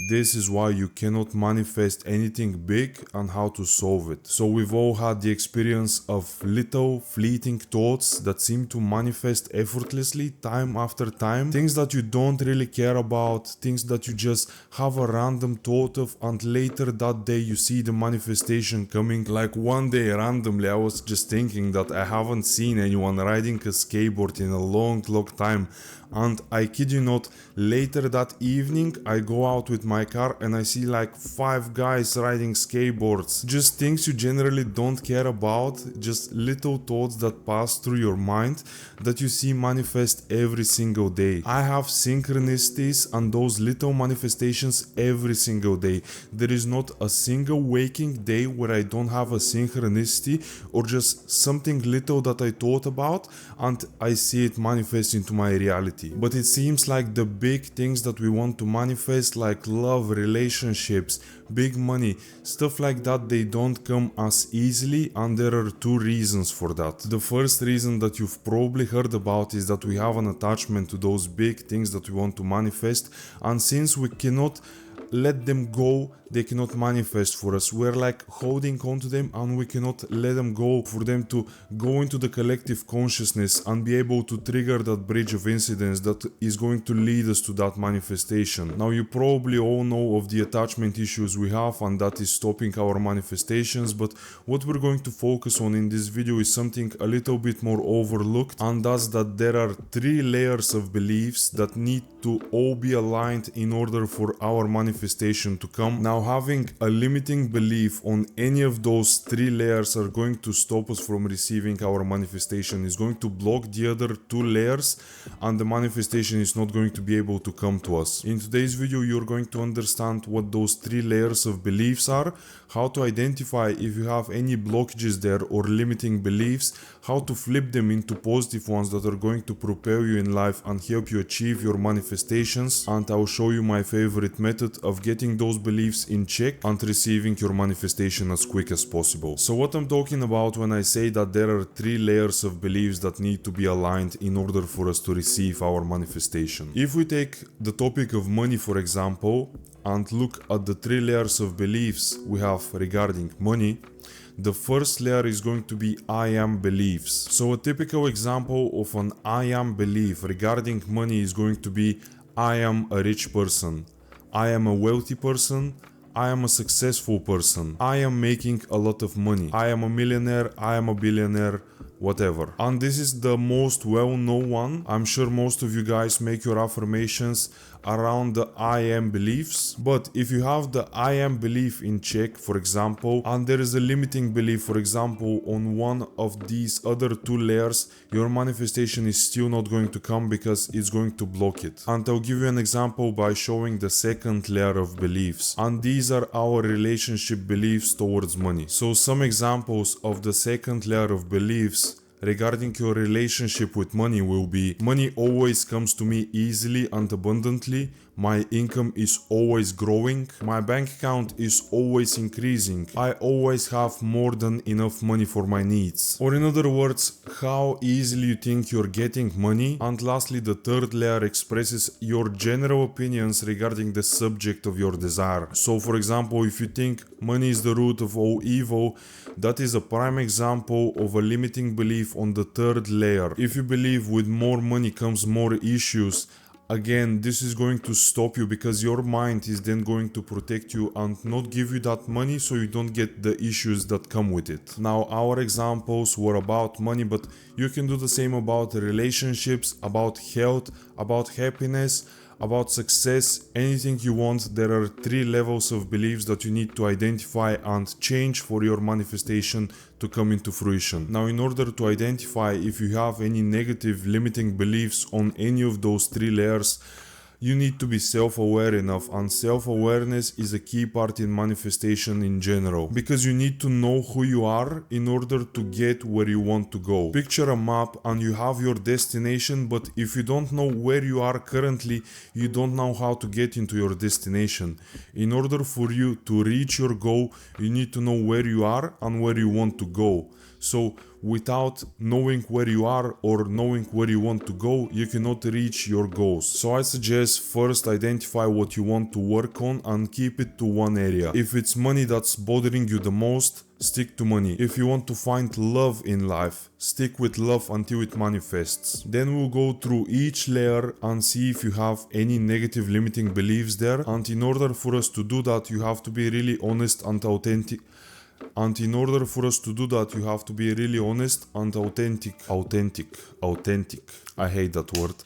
this is why you cannot manifest anything big and how to solve it. So we've all had the experience of little fleeting thoughts that seem to manifest effortlessly time after time. Things that you don't really care about, things that you just have a random thought of, and later that day you see the manifestation coming. Like one day randomly I was just thinking that I haven't seen anyone riding a skateboard in a long time, and I kid you not, later that evening I go out with my car and I see like 5 guys riding skateboards. Just things you generally don't care about, just little thoughts that pass through your mind that you see manifest every single day. I have synchronicities and those little manifestations every single day. There is not a single waking day where I don't have a synchronicity or just something little that I thought about and I see it manifest into my reality. But it seems like the big things that we want to manifest, like love, relationships, big money, stuff like that, they don't come as easily, and there are 2 reasons for that. The first reason that you've probably heard about is that we have an attachment to those big things that we want to manifest, and since we cannot let them go, they cannot manifest for us. We're like holding on to them and we cannot let them go for them to go into the collective consciousness and be able to trigger that bridge of incidents that is going to lead us to that manifestation. Now you probably all know of the attachment issues we have and that is stopping our manifestations, but what we're going to focus on in this video is something a little bit more overlooked, and that's that there are 3 layers of beliefs that need to all be aligned in order for our manifestation to come. Now having a limiting belief on any of those 3 layers are going to stop us from receiving our manifestation, is going to block the other 2 layers, and the manifestation is not going to be able to come to us. In today's video you're going to understand what those 3 layers of beliefs are, how to identify if you have any blockages there or limiting beliefs, how to flip them into positive ones that are going to propel you in life and help you achieve your manifestations, and I'll show you my favorite method of getting those beliefs in check and receiving your manifestation as quick as possible. So what I'm talking about when I say that there are 3 layers of beliefs that need to be aligned in order for us to receive our manifestation. If we take the topic of money for example and look at the 3 layers of beliefs we have regarding money, the first layer is going to be I am beliefs. So a typical example of an I am belief regarding money is going to be I am a rich person, I am a wealthy person, I am a successful person, I am making a lot of money, I am a millionaire, I am a billionaire, whatever. And this is the most well-known one. I'm sure most of you guys make your affirmations around the I am beliefs, but if you have the I am belief in check for example, and there is a limiting belief for example on one of these other 2 layers, your manifestation is still not going to come because it's going to block it. And I'll give you an example by showing the second layer of beliefs, and these are our relationship beliefs towards money. So some examples of the second layer of beliefs regarding your relationship with money will be: money always comes to me easily and abundantly, my income is always growing, my bank account is always increasing, I always have more than enough money for my needs. Or in other words, how easily you think you're getting money. And lastly, the third layer expresses your general opinions regarding the subject of your desire. So for example, if you think money is the root of all evil, that is a prime example of a limiting belief on the third layer. If you believe with more money comes more issues, again, this is going to stop you because your mind is then going to protect you and not give you that money so you don't get the issues that come with it. Now, our examples were about money, but you can do the same about relationships, about health, about happiness, about success, anything you want. There are 3 levels of beliefs that you need to identify and change for your manifestation to come into fruition. Now, in order to identify if you have any negative limiting beliefs on any of those 3 layers, you need to be self-aware enough, and self-awareness is a key part in manifestation in general, because you need to know who you are in order to get where you want to go. Picture a map and you have your destination, but if you don't know where you are currently, you don't know how to get into your destination. In order for you to reach your goal, you need to know where you are and where you want to go. So without knowing where you are or knowing where you want to go, you cannot reach your goals. So I suggest first identify what you want to work on and keep it to one area. If it's money that's bothering you the most, stick to money. If you want to find love in life, stick with love until it manifests. Then we'll go through each layer and see if you have any negative limiting beliefs there. And in order for us to do that, you have to be really honest and authentic. And in order for us to do that, you have to be really honest and authentic. I hate that word.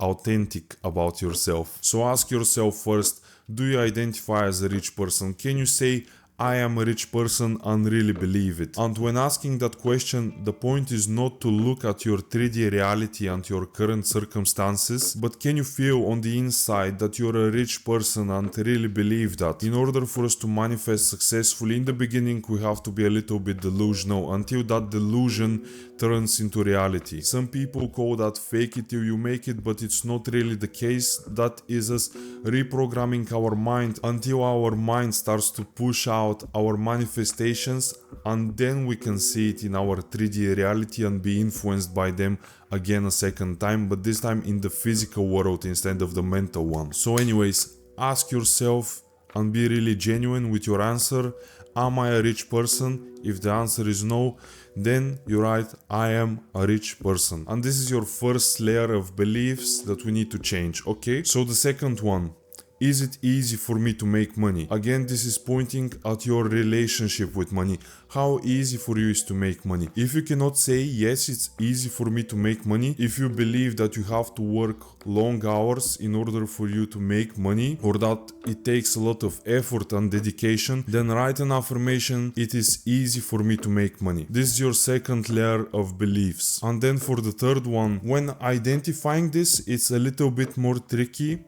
Authentic about yourself. So ask yourself first, do you identify as a rich person? Can you say, I am a rich person and really believe it? And when asking that question, the point is not to look at your 3D reality and your current circumstances, but can you feel on the inside that you're a rich person and really believe that? In order for us to manifest successfully, in the beginning we have to be a little bit delusional until that delusion turns into reality. Some people call that fake it till you make it, but it's not really the case. That is us reprogramming our mind until our mind starts to push out our manifestations, and then we can see it in our 3D reality and be influenced by them again a second time, but this time in the physical world instead of the mental one. So anyways, ask yourself and be really genuine with your answer. Am I a rich person? If the answer is no, then you write, I am a rich person. And this is your first layer of beliefs that we need to change, okay? So the second one, is it easy for me to make money? Again, this is pointing at your relationship with money. How easy for you is to make money? If you cannot say, yes, it's easy for me to make money, if you believe that you have to work long hours in order for you to make money, or that it takes a lot of effort and dedication, then write an affirmation, it is easy for me to make money. This is your second layer of beliefs. And then for the third one, when identifying this, it's a little bit more tricky.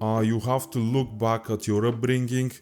You have to look back at your upbringing,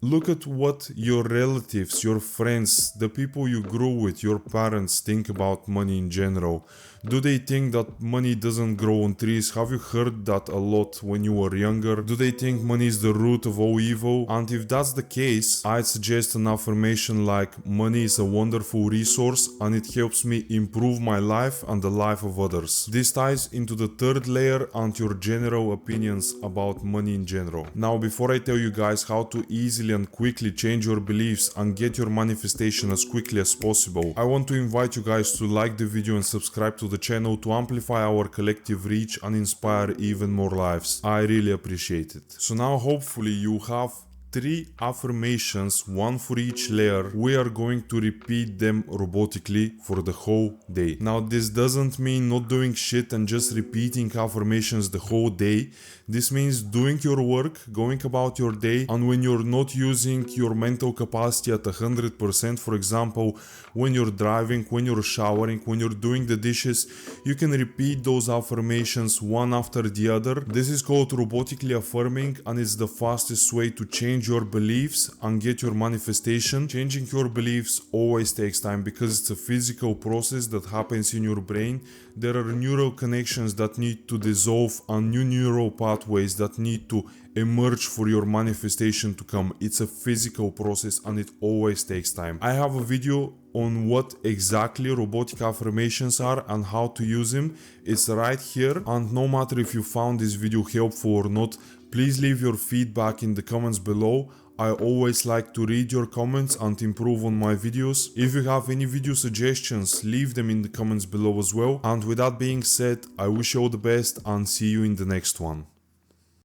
look at what your relatives, your friends, the people you grew with, your parents think about money in general. Do they think that money doesn't grow on trees? Have you heard that a lot when you were younger? Do they think money is the root of all evil? And if that's the case, I'd suggest an affirmation like, money is a wonderful resource and it helps me improve my life and the life of others. This ties into the third layer and your general opinions about money in general. Now, before I tell you guys how to easily and quickly change your beliefs and get your manifestation as quickly as possible, I want to invite you guys to like the video and subscribe to the channel to amplify our collective reach and inspire even more lives. I really appreciate it. So now hopefully you have 3 affirmations, one for each layer. We are going to repeat them robotically for the whole day. Now this doesn't mean not doing shit and just repeating affirmations the whole day. This means doing your work, going about your day, and when you're not using your mental capacity at 100%, for example, when you're driving, when you're showering, when you're doing the dishes, you can repeat those affirmations one after the other. This is called robotically affirming, and it's the fastest way to change your beliefs and get your manifestation. Changing your beliefs always takes time because it's a physical process that happens in your brain. There are neural connections that need to dissolve and new neural pathways that need to emerge for your manifestation to come. It's a physical process and it always takes time. I have a video on what exactly robotic affirmations are and how to use them. It's right here, and no matter if you found this video helpful or not, please leave your feedback in the comments below. I always like to read your comments and improve on my videos. If you have any video suggestions, leave them in the comments below as well. And with that being said, I wish you all the best and see you in the next one.